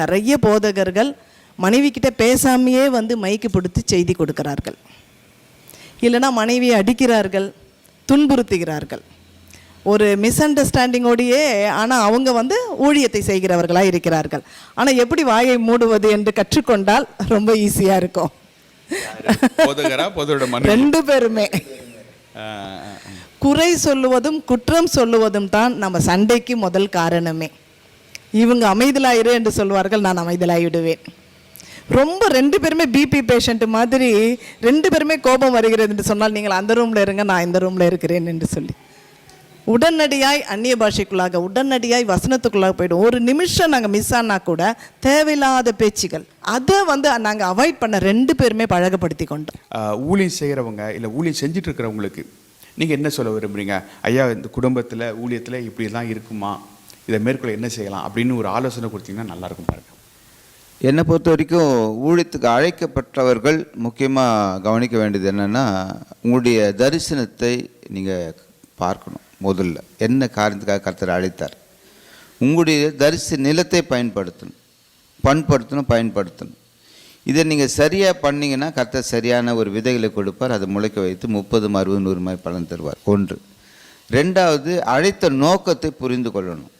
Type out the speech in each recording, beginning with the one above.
நிறைய போதகர்கள் மனைவி கிட்ட பேசாமையே மைக்கு பிடித்து செய்தி கொடுக்கிறார்கள். இல்லைனா மனைவியை அடிக்கிறார்கள், துன்புறுத்துகிறார்கள். ஒரு மிஸ் அண்டர்ஸ்டாண்டிங்கோடையே ஆனால் அவங்க ஊழியத்தை செய்கிறவர்களாக இருக்கிறார்கள். ஆனால் எப்படி வாயை மூடுவது என்று கற்றுக்கொண்டால் ரொம்ப ஈஸியாக இருக்கும். ரெண்டு பேருமே குறை சொல்லுவதும் குற்றம் சொல்லுவதும் தான் நம்ம சண்டைக்கு முதல் காரணமே. இவங்க அமைதலாயிரு என்று சொல்வார்கள், நான் அமைதலாயிடுவேன். ரொம்ப ரெண்டு பேருமே பிபி பேஷண்ட் மாதிரி ரெண்டு பேருமே கோபம் வருகிறது என்று சொன்னால், நீங்கள் அந்த ரூமில் இருங்க, நான் இந்த ரூமில் இருக்கிறேன் என்று சொல்லி உடனடியாய் அந்நிய பாஷைக்குள்ளாக உடனடியாய் வசனத்துக்குள்ளாக போய்டும். ஒரு நிமிஷம் நாங்கள் மிஸ் ஆனால் கூட தேவையில்லாத பேச்சுகள், அதை நாங்கள் அவாய்ட் பண்ண ரெண்டு பேருமே பழகப்படுத்தி கொண்டோம். ஊழியம் செய்கிறவங்க இல்லை ஊழியம் செஞ்சுட்டு இருக்கிறவங்களுக்கு நீங்கள் என்ன சொல்ல விரும்புகிறீங்க? ஐயா, இந்த குடும்பத்தில் ஊழியத்தில் இப்படிலாம் இருக்குமா, இதை மேற்கொள்ள என்ன செய்யலாம் அப்படின்னு ஒரு ஆலோசனை கொடுத்தீங்கன்னா நல்லாயிருக்கும் பாருங்க. என்னை பொறுத்த வரைக்கும் ஊழியத்துக்கு அழைக்கப்பட்டவர்கள் முக்கியமாக கவனிக்க வேண்டியது என்னென்னா, உங்களுடைய தரிசனத்தை நீங்கள் பார்க்கணும். முதல்ல என்ன காரணத்துக்காக கர்த்தர் அழைத்தார், உங்களுடைய நிலத்தை பயன்படுத்தணும். இதை நீங்கள் சரியாக பண்ணிங்கன்னா கர்த்தர் சரியான ஒரு விதைகளை கொடுப்பார். அதை முளைக்க வைத்து 30, 60, 100 பலன் தருவார். ஒன்று. ரெண்டாவது, அழைத்த நோக்கத்தை புரிந்து கொள்ளணும்.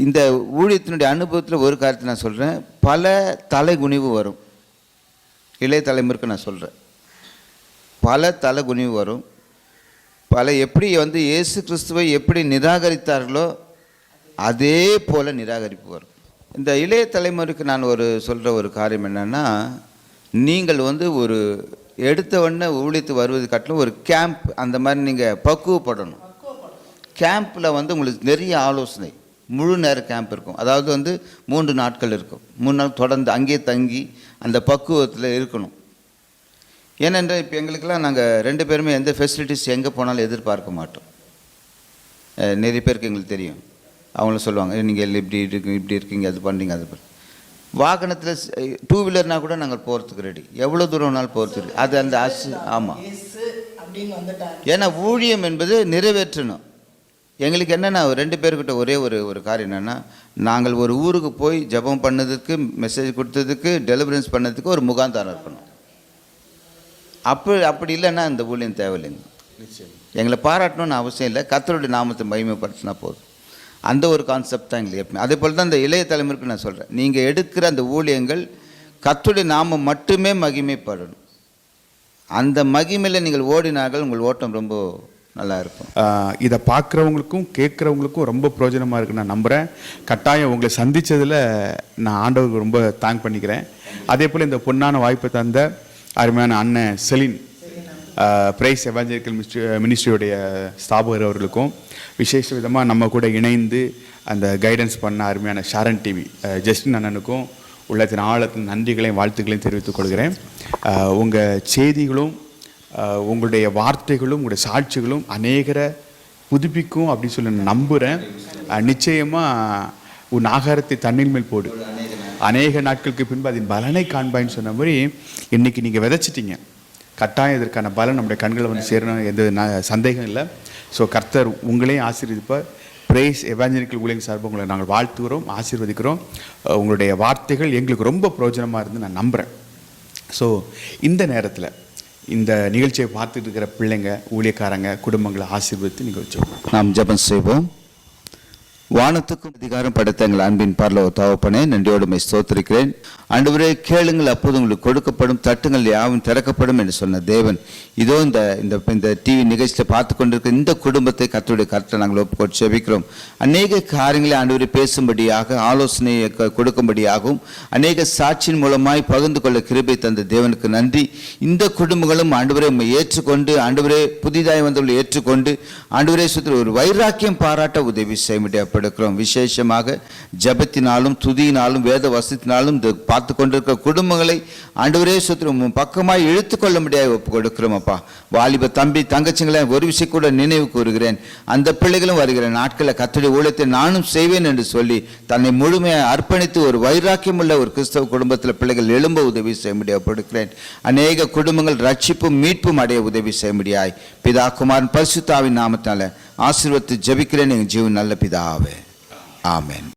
இந்த ஊழியத்தினுடைய அனுபவத்தில் ஒரு காரியத்தை நான் சொல்கிறேன், பல தலைகுனிவு வரும். இளைய தலைமுறைக்கு நான் சொல்கிறேன், பல தலைகுனிவு வரும். எப்படி இயேசு கிறிஸ்துவை எப்படி நிராகரித்தார்களோ அதே போல் நிராகரிப்பு வரும். இந்த இளைய தலைமுறைக்கு நான் சொல்கிற ஒரு காரியம் என்னென்னா, நீங்கள் ஒரு எடுத்தவொடனே ஊழியத்து வருவது காட்டிலும் ஒரு கேம்ப் அந்த மாதிரி நீங்கள் பக்குவப்படணும். கேம்பில் உங்களுக்கு நிறைய ஆலோசனை, முழு நேர கேம்ப் இருக்கும். அதாவது 3 நாட்கள் இருக்கும். 3 நாள் தொடர்ந்து அங்கேயே தங்கி அந்த பக்குவத்தில் இருக்கணும். ஏனென்றால் இப்போ எங்களுக்கெல்லாம் நாங்கள் 2 பேருமே எந்த ஃபெசிலிட்டிஸ் எங்கே போனாலும் எதிர்பார்க்க மாட்டோம். நிறைய பேருக்கு எங்களுக்கு தெரியும். அவங்களும் சொல்லுவாங்க, நீங்கள் இப்படி இருக்கீங்க, அது பண்ணுறீங்க, அது பண்ணி. வாகனத்தில் 2 வீலர்னால் கூட நாங்கள் போகிறதுக்கு ரெடி, எவ்வளோ தூரம்னாலும் போகிறதுக்கு. அது அந்த ஆமாம். ஏன்னா ஊழியம் என்பது நிறைவேற்றணும். எங்களுக்கு என்னென்னா 2 பேர்கிட்ட ஒரே ஒரு காரியம் என்னென்னா, நாங்கள் ஒரு ஊருக்கு போய் ஜெபம் பண்ணதுக்கு, மெசேஜ் கொடுத்ததுக்கு, டெலிவரன்ஸ் பண்ணதுக்கு ஒரு முகாந்தாரம் இருக்கணும். அப்படி இல்லைன்னா இந்த ஊழியம் தேவையில்லைங்க. எங்களை பாராட்டணும்னு அவசியம் இல்லை, கர்த்தருடைய நாமத்தை மகிமைப்படுத்தினா போதும். அந்த ஒரு கான்செப்ட் தான் எங்களுக்கு எப்பவுமே. அதே போல் தான் இந்த இளைய தலைமுறைக்கு நான் சொல்கிறேன், நீங்கள் எடுக்கிற அந்த ஊழியங்கள் கர்த்தருடைய நாமம் மட்டுமே மகிமைப்படணும். அந்த மகிமையில் நீங்கள் ஓடினார்கள், உங்கள் ஓட்டம் ரொம்ப நல்லா இருக்கும். இதை பார்க்குறவங்களுக்கும் கேட்குறவங்களுக்கும் ரொம்ப பிரயோஜனமாக இருக்குன்னு நான் நம்புகிறேன். கட்டாயம் உங்களை சந்தித்ததில் நான் ஆண்டவருக்கு ரொம்ப தேங்க் பண்ணிக்கிறேன். அதே போல் இந்த பொன்னான வாய்ப்பை தந்த அருமையான அண்ணன் செலின், பிரைஸ் எவாஞ்சலிக்கல் மினிஸ்ட்ரியோடைய ஸ்தாபகர் அவர்களுக்கும், விசேஷ விதமாக நம்ம கூட இணைந்து அந்த கைடன்ஸ் பண்ண அருமையான ஷாரன் டிவி ஜஸ்டின் அண்ணனுக்கும் உள்ளத்தின் ஆழத்தின் நன்றிகளையும் வாழ்த்துக்களையும் தெரிவித்துக் கொள்கிறேன். உங்கள் செய்திகளும் உங்களுடைய வார்த்தைகளும் உங்களுடைய சாட்சிகளும் அநேகரை புதுப்பிக்கும் அப்படின்னு சொல்லி நம்புகிறேன். நிச்சயமாக உன் ஆகாரத்தை தண்ணீர் மேல் போடு, அநேக நாட்களுக்கு பின்பு அதன் பலனை காண்பாயின்னு சொன்ன மாதிரி இன்றைக்கி நீங்கள் விதைச்சிட்டிங்க. கட்டாயம் இதற்கான பலன் நம்முடைய கண்களை சேரணும், எந்த சந்தேகம் இல்லை. ஸோ கர்த்தர் உங்களையும் ஆசீர்வதிப்பார். பிரேஸ் எவாஞ்சலிக்கல் ஊழியர் சார்பாக உங்களை நாங்கள் வாழ்த்துகிறோம், ஆசீர்வதிக்கிறோம். உங்களுடைய வார்த்தைகள் எங்களுக்கு ரொம்ப பிரயோஜனமாக இருந்து நான் நம்புகிறேன். ஸோ இந்த நேரத்தில் இந்த நிகழ்ச்சியை பார்த்துட்டு இருக்கிற பிள்ளைங்க, ஊழியக்காரங்க, குடும்பங்களை ஆசீர்வதித்து நீங்கள் வச்சோம். நாம் ஜெபம் செய்வோம். வானத்துக்கும் அதிகாரம் படைத்த எங்கள் அன்பின் பரலோக தகப்பனே, நன்றியோடு ஸ்தோத்திரிக்கிறேன். ஆண்டவரே, கேளுங்கள் அப்போது உங்களுக்கு கொடுக்கப்படும், தட்டுங்கள் யாவும் திறக்கப்படும் என்று சொன்ன தேவன், இதோ இந்த டிவி நிகழ்ச்சியில் பார்த்து கொண்டிருக்கிற இந்த குடும்பத்தை கர்த்தருடைய கருத்தை நாங்கள் ஒப்புக்கொண்டு செபிக்கிறோம். அநேக காரியங்களை ஆண்டவரை பேசும்படியாக, ஆலோசனையை கொடுக்கும்படியாகவும், அநேக சாட்சியின் மூலமாய் பகிர்ந்து கொள்ள கிருபை தந்த தேவனுக்கு நன்றி. இந்த குடும்பங்களும் ஆண்டவரை ஏற்றுக்கொண்டு, ஆண்டவரே புதிதாய் வந்தவர்களை ஏற்றுக்கொண்டு, ஆண்டவரே சுற்றி ஒரு வைராக்கியம் பாராட்ட உதவி செய்ய முடியாது எடுக்கிறோம். விசேஷமாக ஜபத்தினாலும் துதியினாலும் வேத வசத்தினாலும் பார்த்து கொண்டிருக்கிற குடும்பங்களை ஆண்டவரே சுத்திரம் பக்கமாய் இழுத்துக்கொள்ள முடியாது ஒப்பு கொடுக்கிறோம். அப்பா, வாலிப தம்பி தங்கச்சிங்களை ஒரு விஷயம் கூட நினைவு கூறுகிறேன். அந்த பிள்ளைகளும் வருகிற நாட்களில் கர்த்தருடைய ஊழியத்தை நானும் செய்வேன் என்று சொல்லி தன்னை முழுமையாக அர்ப்பணித்து ஒரு வைராக்கியம் உள்ள ஒரு கிறிஸ்தவ குடும்பத்தில் பிள்ளைகள் எழும்ப உதவி செய்ய முடியாது கொடுக்கிறேன். அநேக குடும்பங்கள் ரட்சிப்பும் மீட்பும் அடைய உதவி செய்ய முடியாய் பிதா குமாரன் பரிசுத்தாவின் நாமத்தால ஆசீர்வதித்து ஜெபிக்கிறேன் எங்கள் ஜீவன் நல்ல பிதாவே. ஆமென்.